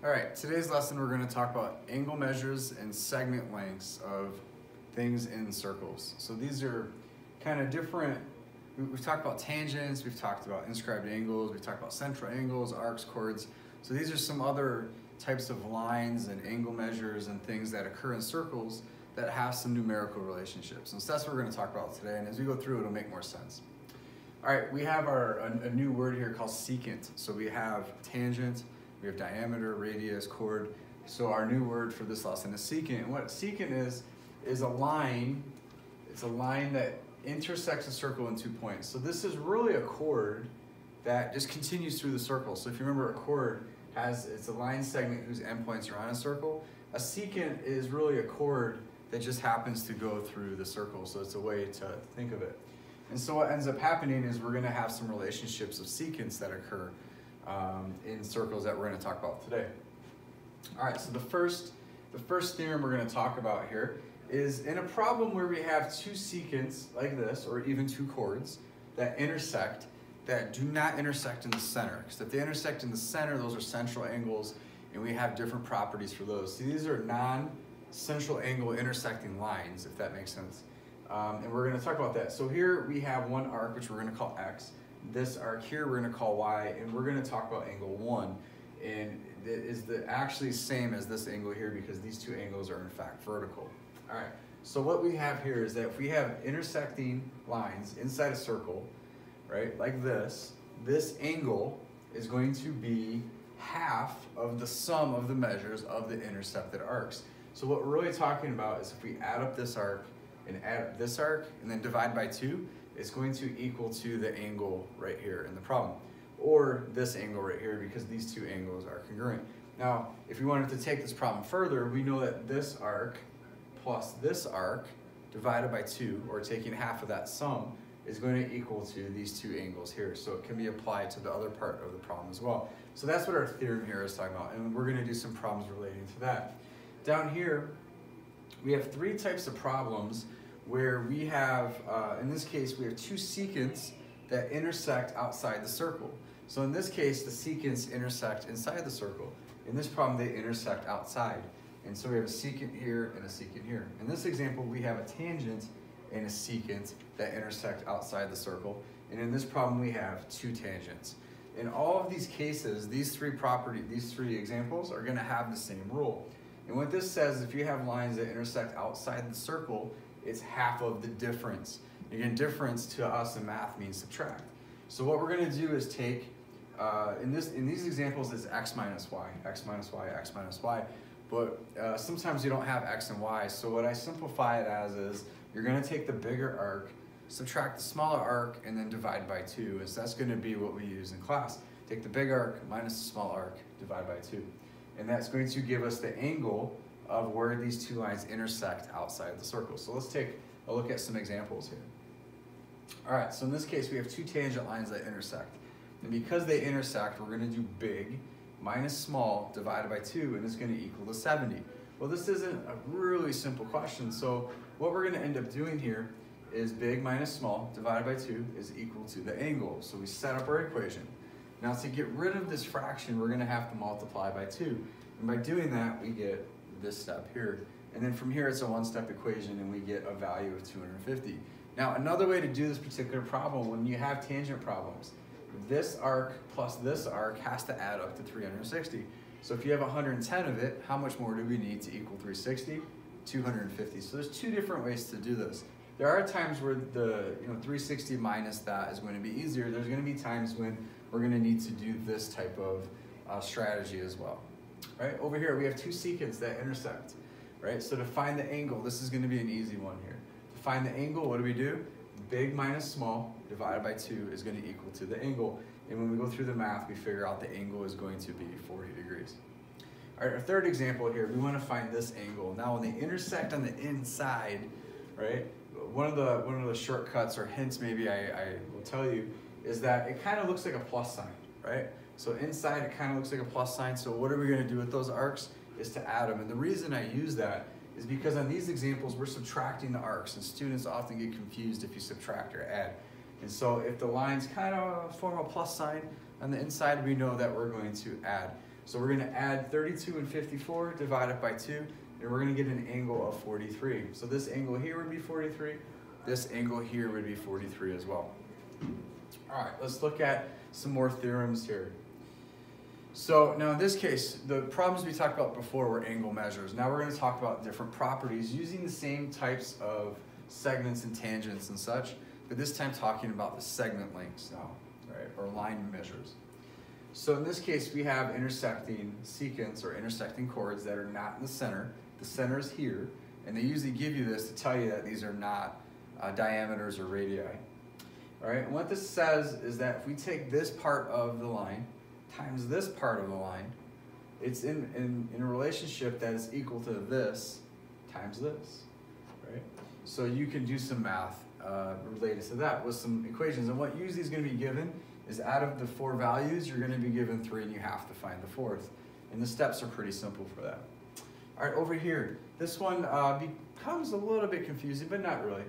All right, today's lesson we're going to talk about angle measures and segment lengths of things in circles. So these are kind of different. We've talked about tangents, we've talked about inscribed angles, we've talked about central angles, arcs, chords. So these are some other types of lines and angle measures and things that occur in circles that have some numerical relationships. And so that's what we're going to talk about today. And as we go through, it'll make more sense. All right, we have a new word here called secant. So we have tangent, we have diameter, radius, chord. So our new word for this lesson is secant. And what secant is a line. It's a line that intersects a circle in 2 points. So this is really a chord that just continues through the circle. So if you remember, a chord it's a line segment whose endpoints are on a circle. A secant is really a chord that just happens to go through the circle. So it's a way to think of it. And so what ends up happening is we're going to have some relationships of secants that occur in circles that we're going to talk about today. All right, so the first theorem we're going to talk about here is in a problem where we have two secants like this, or even two chords that intersect, that do not intersect in the center. Because if they intersect in the center, those are central angles, and we have different properties for those. See, these are non-central angle intersecting lines, if that makes sense. And we're going to talk about that. So here we have one arc, which we're going to call X. This arc here we're going to call Y, and we're going to talk about angle 1. And it is actually same as this angle here because these two angles are in fact vertical. All right, so what we have here is that if we have intersecting lines inside a circle, right, like this angle is going to be half of the sum of the measures of the intercepted arcs. So what we're really talking about is if we add up this arc and add up this arc and then divide by 2, it's going to equal to the angle right here in the problem, or this angle right here, because these two angles are congruent. Now, if we wanted to take this problem further, we know that this arc plus this arc divided by 2, or taking half of that sum, is going to equal to these two angles here. So it can be applied to the other part of the problem as well. So that's what our theorem here is talking about, and we're going to do some problems relating to that. Down here, we have 3 types of problems where we have, in this case, we have two secants that intersect outside the circle. So in this case, the secants intersect inside the circle. In this problem, they intersect outside. And so we have a secant here and a secant here. In this example, we have a tangent and a secant that intersect outside the circle. And in this problem, we have two tangents. In all of these cases, these three examples are going to have the same rule. And what this says, if you have lines that intersect outside the circle, it's half of the difference. Again, difference to us in math means subtract. So what we're going to do is take, in these examples, it's x minus y, x minus y, x minus y. But sometimes you don't have x and y. So what I simplify it as is, you're going to take the bigger arc, subtract the smaller arc, and then divide by 2. And so that's going to be what we use in class. Take the big arc minus the small arc, divide by 2. And that's going to give us the angle of where these two lines intersect outside the circle. So let's take a look at some examples here. All right, so in this case, we have two tangent lines that intersect. And because they intersect, we're going to do big minus small divided by 2, and it's going to equal to 70. Well, this isn't a really simple question. So what we're going to end up doing here is big minus small divided by 2 is equal to the angle. So we set up our equation. Now to get rid of this fraction, we're going to have to multiply by 2. And by doing that, we get this step here. And then from here, it's a one-step equation, and we get a value of 250. Now, another way to do this particular problem, when you have tangent problems, this arc plus this arc has to add up to 360. So if you have 110 of it, how much more do we need to equal 360? 250. So there's 2 different ways to do this. There are times where the 360 minus that is going to be easier. There's going to be times when we're going to need to do this type of strategy as well. Right? Over here, we have two secants that intersect. Right? So to find the angle, this is going to be an easy one here. To find the angle, what do? Big minus small divided by 2 is going to equal to the angle. And when we go through the math, we figure out the angle is going to be 40 degrees. All right, our third example here, we want to find this angle. Now, when they intersect on the inside, right, one of the shortcuts or hints maybe I will tell you is that it kind of looks like a plus sign, right? So inside, it kind of looks like a plus sign. So what are we going to do with those arcs is to add them. And the reason I use that is because on these examples, we're subtracting the arcs, and students often get confused if you subtract or add. And so if the lines kind of form a plus sign on the inside, we know that we're going to add. So we're going to add 32 and 54, divide it by 2, and we're going to get an angle of 43. So this angle here would be 43. This angle here would be 43 as well. All right, let's look at some more theorems here. So now in this case, the problems we talked about before were angle measures. Now we're going to talk about different properties using the same types of segments and tangents and such, but this time talking about the segment lengths now, right, or line measures. So in this case, we have intersecting secants or intersecting chords that are not in the center. The center is here, and they usually give you this to tell you that these are not diameters or radii. All right, and what this says is that if we take this part of the line times this part of the line, it's in a relationship that is equal to this times this, right? So you can do some math related to that with some equations. And what usually is going to be given is out of the 4 values, you're going to be given 3 and you have to find the 4th. And the steps are pretty simple for that. All right, over here, this one becomes a little bit confusing, but not really.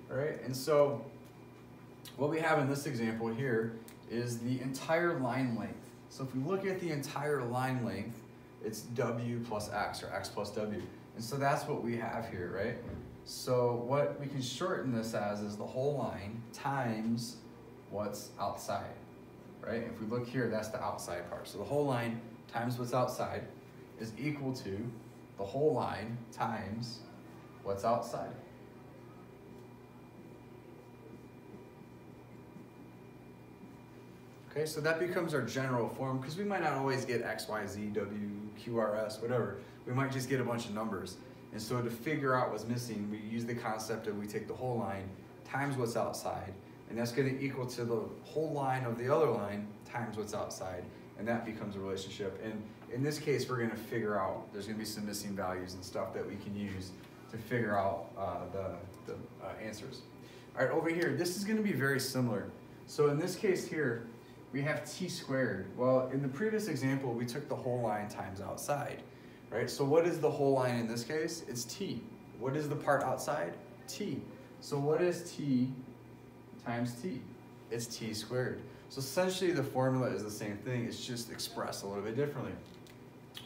All right, and so what we have in this example here is the entire line length. So if we look at the entire line length, it's W plus X, or X plus W. And so that's what we have here, right? So what we can shorten this as is the whole line times what's outside, right? If we look here, that's the outside part. So the whole line times what's outside is equal to the whole line times what's outside. Okay, so that becomes our general form, because we might not always get X, Y, Z, W, Q, R, S, whatever. We might just get a bunch of numbers. And so to figure out what's missing, we use the concept of we take the whole line times what's outside, and that's going to equal to the whole line of the other line times what's outside, and that becomes a relationship. And in this case, we're going to figure out, there's going to be some missing values and stuff that we can use to figure out the answers. All right, over here, this is going to be very similar. So in this case here, we have t squared. Well, in the previous example, we took the whole line times outside, right? So what is the whole line in this case? It's t. What is the part outside? T. So what is t times t? It's t squared. So essentially the formula is the same thing, it's just expressed a little bit differently.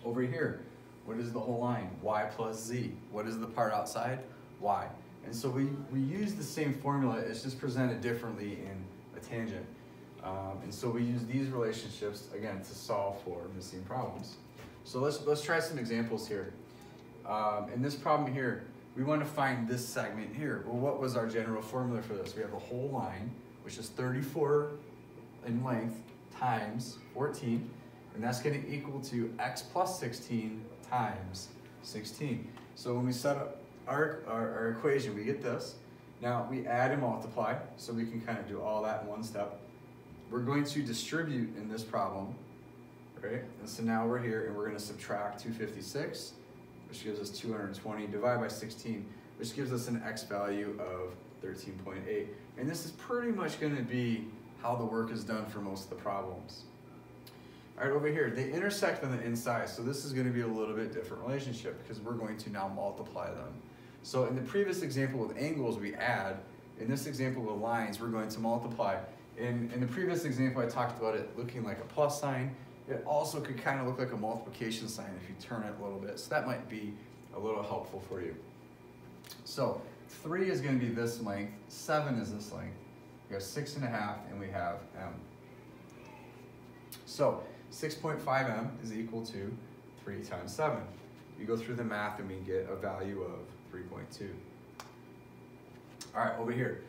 Over here, what is the whole line? Y plus z. What is the part outside? Y. And so we use the same formula, it's just presented differently in a tangent. And so we use these relationships, again, to solve for missing problems. So let's try some examples here. In this problem here, we want to find this segment here. Well, what was our general formula for this? We have a whole line, which is 34 in length times 14, and that's going to equal to x plus 16 times 16. So when we set up our equation, we get this. Now we add and multiply, so we can kind of do all that in one step. We're going to distribute in this problem, right? And so now we're here, and we're going to subtract 256, which gives us 220, divide by 16, which gives us an x value of 13.8. And this is pretty much going to be how the work is done for most of the problems. All right, over here, they intersect on the inside, so this is going to be a little bit different relationship because we're going to now multiply them. So in the previous example with angles, we add. In this example with lines, we're going to multiply. In the previous example, I talked about it looking like a plus sign. It also could kind of look like a multiplication sign if you turn it a little bit. So that might be a little helpful for you. So 3 is going to be this length, 7 is this length. We have 6.5 and we have m. So 6.5 m is equal to 3 times 7. You go through the math and we get a value of 3.2. All right, over here.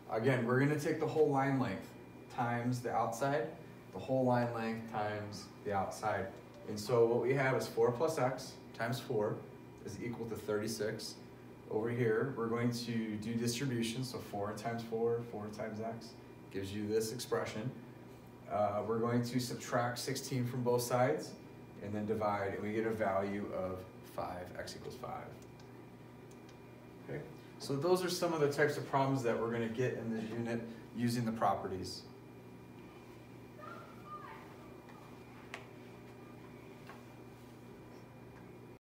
Again, we're going to take the whole line length times the outside, the whole line length times the outside. And so what we have is 4 plus x times 4 is equal to 36. Over here, we're going to do distribution, so 4 times 4, 4 times x gives you this expression. We're going to subtract 16 from both sides and then divide, and we get a value of 5, x equals 5. Okay, so those are some of the types of problems that we're going to get in this unit using the properties.